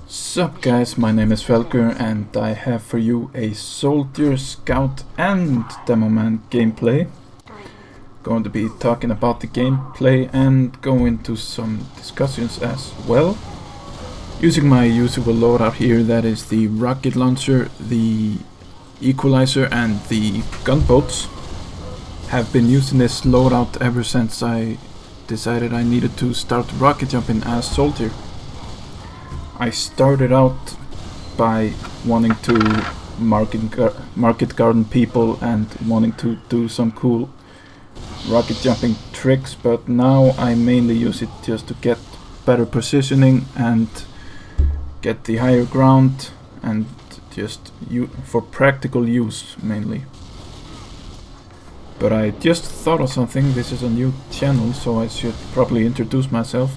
Sup guys, my name is Felker and I have for you a Soldier, Scout and Demoman gameplay. Going to be talking about the gameplay and go into some discussions as well. Using my usual loadout here, that is the rocket launcher, the equalizer and the gunboats. Have been using this loadout ever since I decided I needed to start rocket jumping as Soldier. I started out by wanting to market garden people and wanting to do some cool rocket jumping tricks, but now I mainly use it just to get better positioning and get the higher ground and just for practical use mainly. But I just thought of something. This is a new channel, so I should probably introduce myself.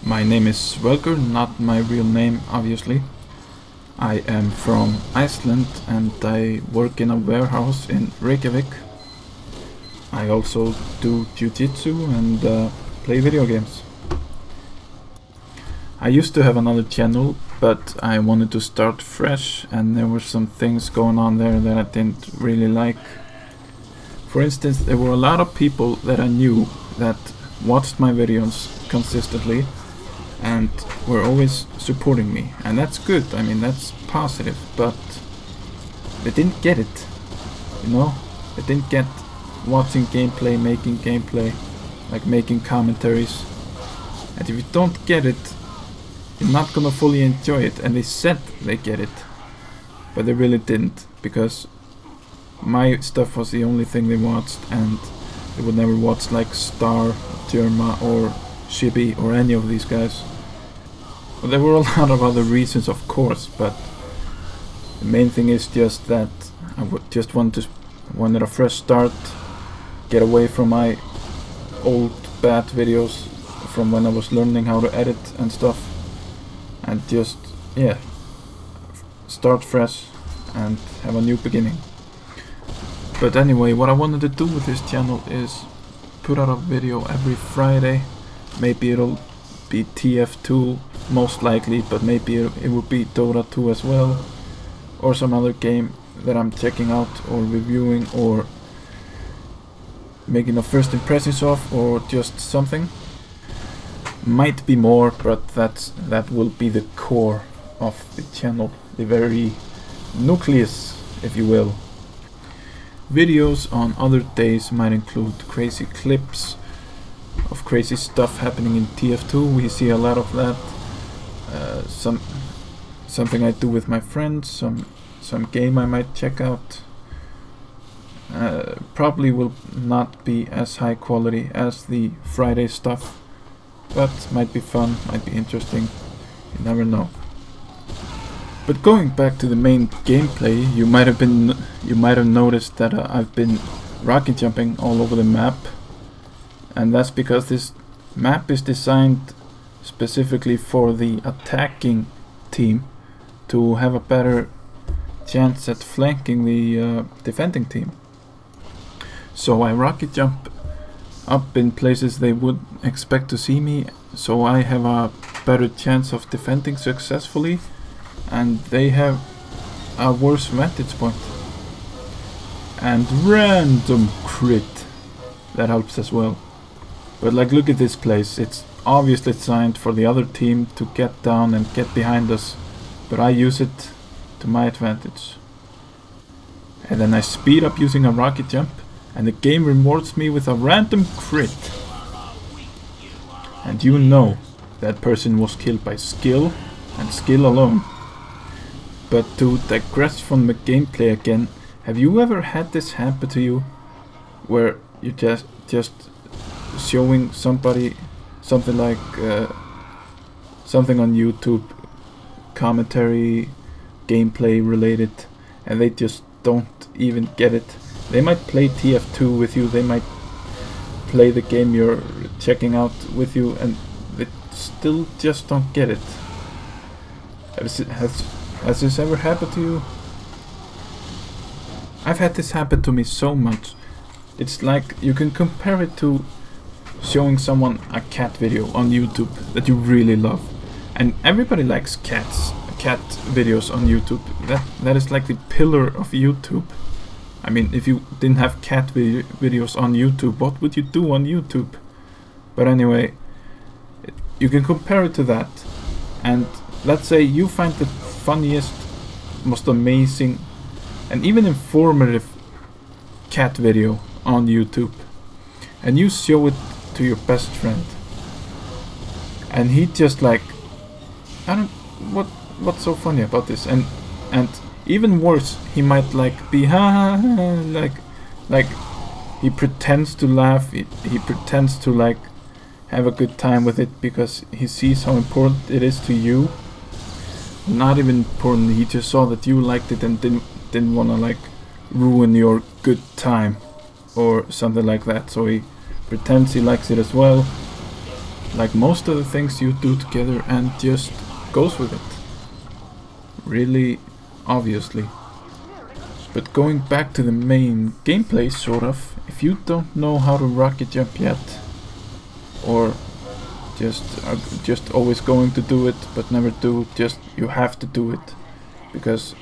My name is Svelger, not my real name obviously. I am from Iceland and I work in a warehouse in Reykjavik. I also do jiu-jitsu and play video games. I used to have another channel, but I wanted to start fresh and there were some things going on there that I didn't really like. For instance, there were a lot of people that I knew that watched my videos consistently and were always supporting me, and that's good. I mean, that's positive, but they didn't get it, you know? They didn't get watching gameplay, making gameplay, like making commentaries. And if you don't get it, you're not gonna fully enjoy it. And they said they get it, but they really didn't, because my stuff was the only thing they watched, and they would never watch like Star, Jerma or Shibi or any of these guys. Well, there were a lot of other reasons, of course, but the main thing is just that I wanted a fresh start, get away from my old bad videos from when I was learning how to edit and stuff, and just, yeah, start fresh and have a new beginning. But anyway, what I wanted to do with this channel is put out a video every Friday. Maybe it'll be TF2 most likely, but maybe it will be Dota 2 as well, or some other game that I'm checking out or reviewing or making a first impressions of, or just something. Might be more, but that will be the core of the channel, the very nucleus, if you will. Videos on other days might include crazy clips of crazy stuff happening in TF2. We see a lot of that. Something I do with my friends, some game I might check out. Probably will not be as high quality as the Friday stuff, but might be fun, might be interesting. You never know. But going back to the main gameplay, you might have noticed that I've been rocket jumping all over the map, and that's because this map is designed specifically for the attacking team to have a better chance at flanking the defending team. So I rocket jump up in places they would expect to see me, so I have a better chance of defending successfully, and they have a worse vantage point. And random crit, that helps as well. But like, look at this place. It's obviously designed for the other team to get down and get behind us, but I use it to my advantage. And then I speed up using a rocket jump, and the game rewards me with a random crit. And you know that person was killed by skill and skill alone. But to digress from the gameplay again, have you ever had this happen to you, where you just showing somebody something like something on YouTube, commentary, gameplay related, and they just don't even get it? They might play TF2 with you, they might play the game you're checking out with you, and they still just don't get it. Has this ever happened to you? I've had this happen to me so much. It's like you can compare it to showing someone a cat video on YouTube that you really love, And everybody likes cat videos on YouTube. That is like the pillar of YouTube. I mean, if you didn't have cat videos on YouTube, what would you do on YouTube? But anyway, you can compare it to that. And let's say you find the funniest, most amazing, and even informative cat video on YouTube, and you show it to your best friend, and he just like, I don't, what's so funny about this? And even worse, he might like be ha ha ha, like he pretends to laugh, he pretends to like have a good time with it because he sees how important it is to you. Not even important, he just saw that you liked it and didn't want to like ruin your good time or something like that, so he pretends he likes it as well, like most of the things you do together, and just goes with it, really obviously. But going back to the main gameplay, sort of, if you don't know how to rocket jump yet, or just always going to do it but never do, just you have to do it, because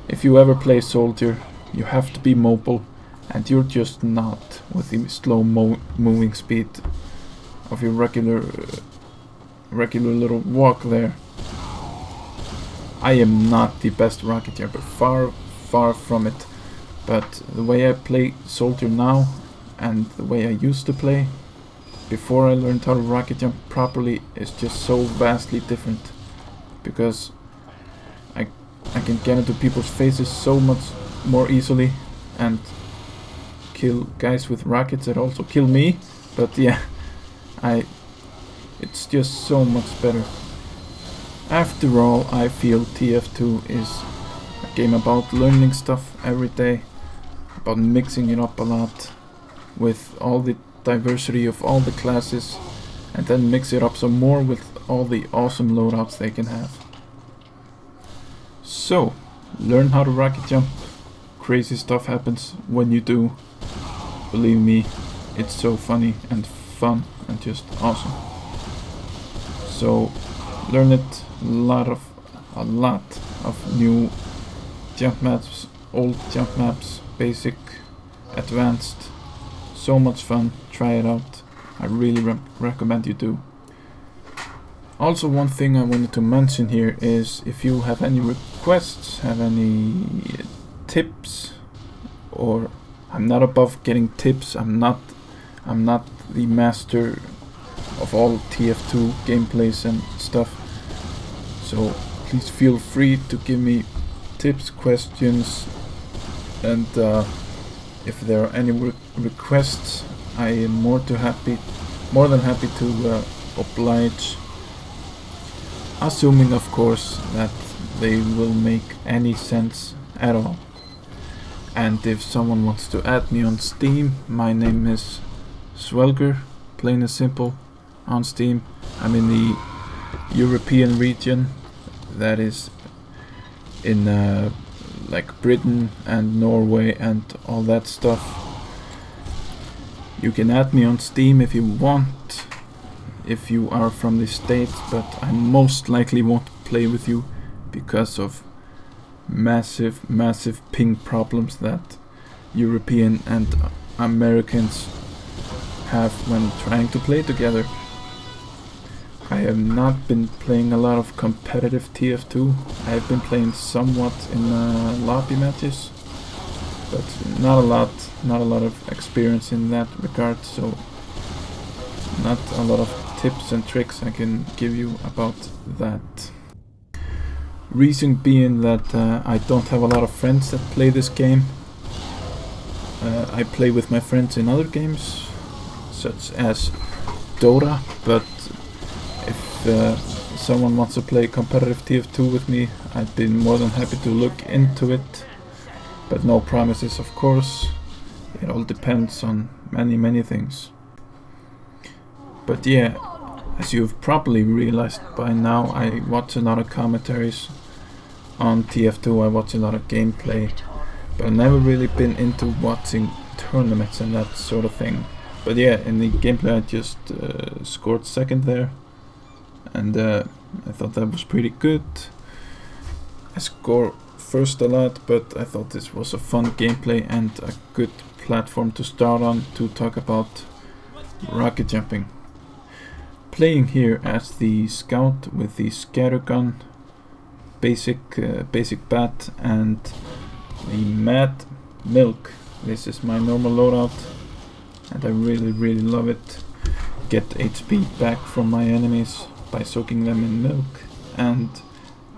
if you ever play Soldier, you have to be mobile, and you're just not with the slow moving speed of your regular little walk there. I am not the best rocket jumper, far from it, but the way I play Soldier now and the way I used to play before I learned how to rocket jump properly is just so vastly different, because I can get into people's faces so much more easily and kill guys with rockets that also kill me. But yeah, it's just so much better. After all, I feel TF2 is a game about learning stuff every day, about mixing it up a lot with all the diversity of all the classes, and then mix it up some more with all the awesome loadouts they can have. So, learn how to rocket jump. Crazy stuff happens when you do. Believe me, it's so funny and fun and just awesome. So, learn it. A lot of new jump maps, old jump maps, basic, advanced. So much fun. Try it out. I really recommend you do. Also, one thing I wanted to mention here is if you have any requests, have any tips, or I'm not above getting tips. I'm not the master of all TF2 gameplays and stuff. So please feel free to give me tips, questions, and if there are any requests, I am more than happy to oblige, assuming of course that they will make any sense at all. And if someone wants to add me on Steam, my name is Swelger, plain and simple, on Steam. I'm in the European region, that is in like Britain and Norway and all that stuff. You can add me on Steam if you want, if you are from the States, but I most likely won't play with you because of massive ping problems that European and Americans have when trying to play together. I have not been playing a lot of competitive TF2. I have been playing somewhat in lobby matches, but not a lot of experience in that regard, so not a lot of tips and tricks I can give you about that. Reason being that I don't have a lot of friends that play this game. I play with my friends in other games, such as Dota, but if someone wants to play competitive TF2 with me, I'd be more than happy to look into it. But no promises, of course. It all depends on many things. But yeah, as you've probably realized by now, I watch a lot of commentaries on TF2, I watch a lot of gameplay, but I've never really been into watching tournaments and that sort of thing. But yeah, in the gameplay I just scored second there, and I thought that was pretty good. I score first a lot, but I thought this was a fun gameplay and a good platform to start on to talk about rocket jumping. Playing here as the scout with the scattergun, basic bat, and the mad milk. This is my normal loadout, and I really love it. Get HP back from my enemies by soaking them in milk, and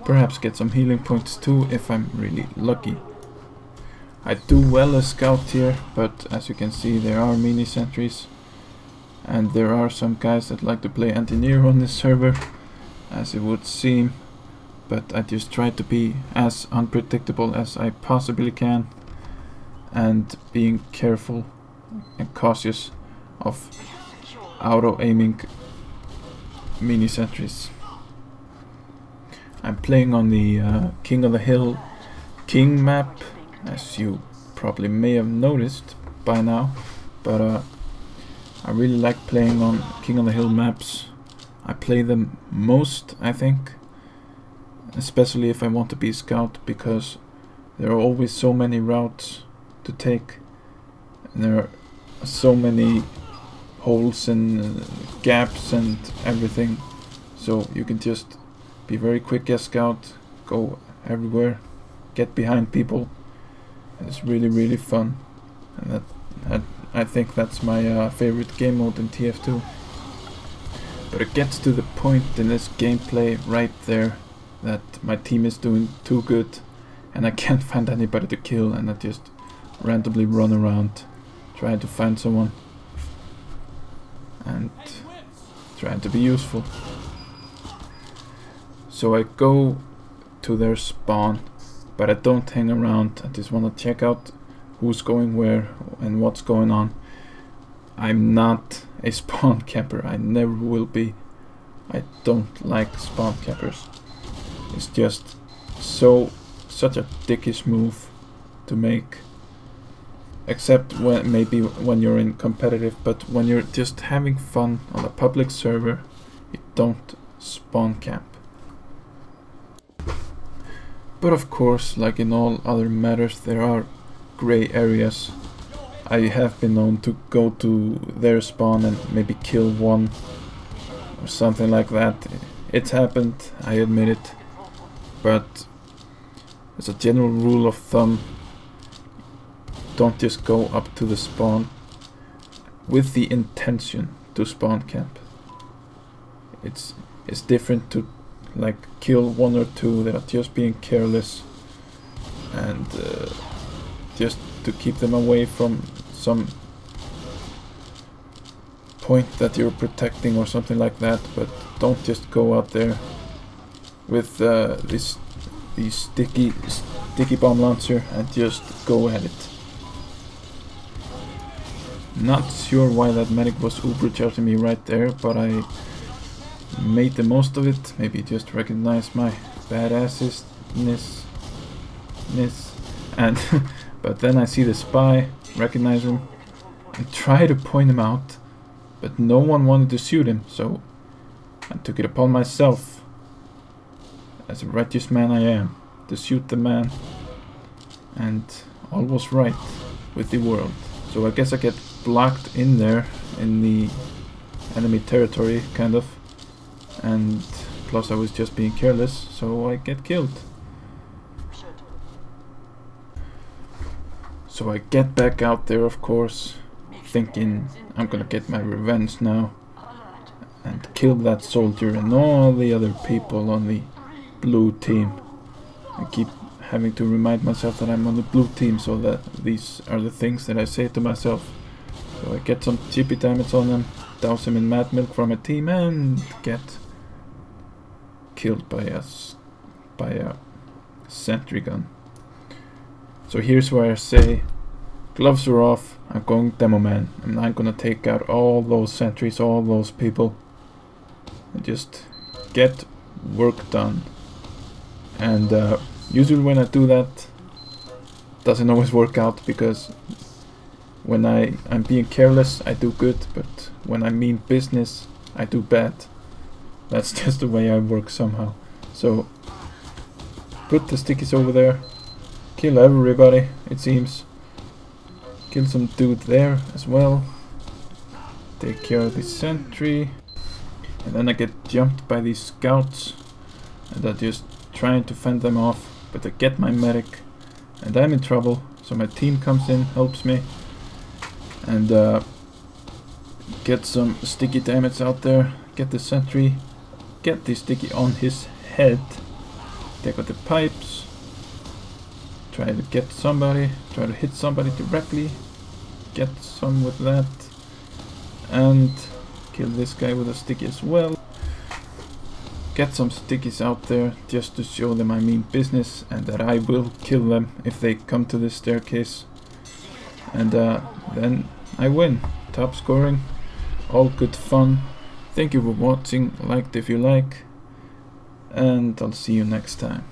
perhaps get some healing points too if I'm really lucky. I do well as scout here, but as you can see there are mini sentries, and there are some guys that like to play engineer on this server, as it would seem, but I just try to be as unpredictable as I possibly can, and being careful and cautious of auto-aiming mini sentries. I'm playing on the King of the Hill King map, as you probably may have noticed by now, but I really like playing on King of the Hill maps. I play them most, I think, especially if I want to be a scout, because there are always so many routes to take, and there are so many holes and gaps and everything, so you can just be very quick as scout, go everywhere, get behind people, and it's really fun. And that I think that's my favorite game mode in TF2. But it gets to the point in this gameplay right there that my team is doing too good and I can't find anybody to kill, and I just randomly run around trying to find someone and trying to be useful. So I go to their spawn, but I don't hang around. I just want to check out who's going where and what's going on. I'm not a spawn camper. I never will be. I don't like spawn campers. It's just such a dickish move to make. Except when maybe when you're in competitive, but when you're just having fun on a public server, you don't spawn camp. But of course, like in all other matters, there are gray areas. I have been known to go to their spawn and maybe kill one or something like that. It's happened, I admit it, but as a general rule of thumb, don't just go up to the spawn with the intention to spawn camp. It's different to like kill one or two that are just being careless and just to keep them away from some point that you're protecting or something like that. But don't just go out there with this sticky bomb launcher and just go at it. Not sure why that medic was uber charging me right there, but I made the most of it. Maybe just recognize my badassness, and but then I see the spy, recognize him, and try to point him out, but no one wanted to shoot him, so I took it upon myself, as a righteous man I am, to shoot the man, and all was right with the world. So I guess I get blocked in there in the enemy territory, kind of, and plus I was just being careless, so I get killed. So I get back out there, of course, thinking I'm gonna get my revenge now and kill that soldier and all the other people on the blue team. I keep having to remind myself that I'm on the blue team, so that these are the things that I say to myself. So I get some chippy damage on them, douse him in mad milk from a team, and get killed by a sentry gun. So here's where I say, gloves are off, I'm going Demoman, and I'm gonna take out all those sentries, all those people, and just get work done. And usually when I do that, doesn't always work out, because when I'm being careless, I do good, but when I mean business, I do bad. That's just the way I work somehow. So put the stickies over there, kill everybody, it seems. Kill some dude there as well. Take care of the sentry. And then I get jumped by these scouts. And I'm just trying to fend them off. But I get my medic. And I'm in trouble. So my team comes in, helps me. And get some sticky damage out there. Get the sentry. Get the sticky on his head. Take out the pipes. Try to get somebody. Try to hit somebody directly. Get some with that. And kill this guy with a sticky as well. Get some stickies out there just to show them I mean business and that I will kill them if they come to this staircase. And then I win. Top scoring. All good fun. Thank you for watching. Like if you like. And I'll see you next time.